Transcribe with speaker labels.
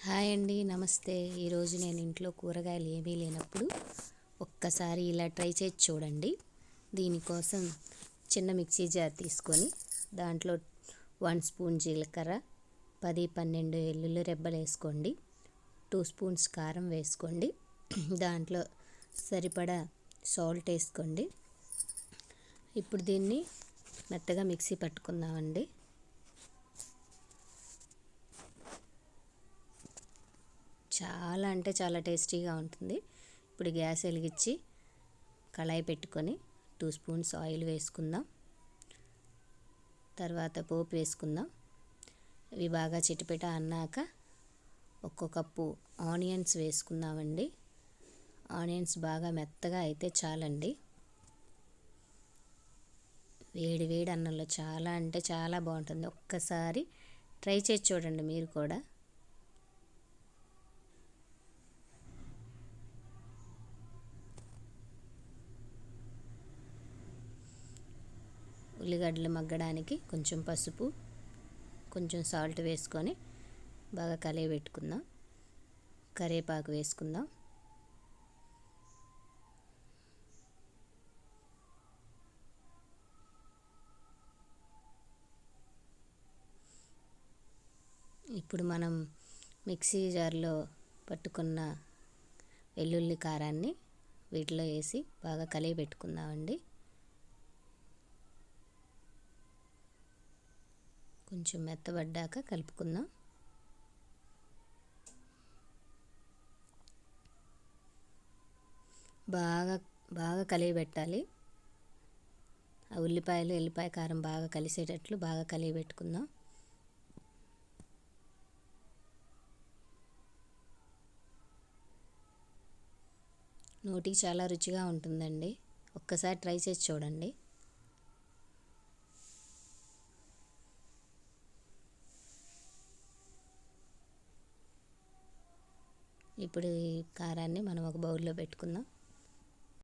Speaker 1: Hi అండి, నమస్తే. ఈరోజు నేను ఇంట్లో కూరగాయలు ఏమీ లేనప్పుడు ఒక్కసారి ఇలా ట్రై చేసి చూడండి. దీనికోసం చిన్న మిక్సీ జార్ తీసుకొని దాంట్లో 1 స్పూన్ జీలకర్ర, 10-12 వెల్లుల్లి రెబ్బలు వేసుకోండి. 2 స్పూన్స్ కారం వేసుకోండి. దాంట్లో సరిపడా సాల్ట్ వేసుకోండి. ఇప్పుడు దీన్ని మెత్తగా మిక్సీ పట్టుకుందామండి. చాలా అంటే చాలా టేస్టీగా ఉంటుంది. ఇప్పుడు గ్యాస్ వెలిగించి కళాయి పెట్టుకొని 2 స్పూన్స్ ఆయిల్ వేసుకుందాం. తర్వాత పోపు వేసుకుందాం. ఇవి బాగా చిటపట అన్నాక 1 కప్పు ఆనియన్స్ వేసుకుందామండి. ఆనియన్స్ బాగా మెత్తగా అయితే చాలండి. వేడి వేడి అన్నంలో చాలా అంటే చాలా బాగుంటుంది. ఒక్కసారి ట్రై చేసి చూడండి మీరు కూడా. ఉల్లిగడ్డలు మగ్గడానికి కొంచెం పసుపు, కొంచెం సాల్ట్ వేసుకొని బాగా కలియబెట్టుకుందాం. కరివేపాకు వేసుకుందాం. ఇప్పుడు మనం మిక్సీ జార్లో పట్టుకున్న వెల్లుల్లి కారాన్ని వీటిలో వేసి బాగా కలియబెట్టుకుందామండి. కొంచెం మెత్తబడ్డాక కలుపుకుందాం. బాగా బాగా కలియబెట్టాలి. ఆ ఉల్లిపాయలు ఎల్లిపాయ కారం బాగా కలిసేటట్లు బాగా కలియబెట్టుకుందాం. నోటికి చాలా రుచిగా ఉంటుందండి. ఒక్కసారి ట్రై చేసి చూడండి. ఇప్పుడు ఈ కారాన్ని మనం ఒక బౌల్లో పెట్టుకుందాం.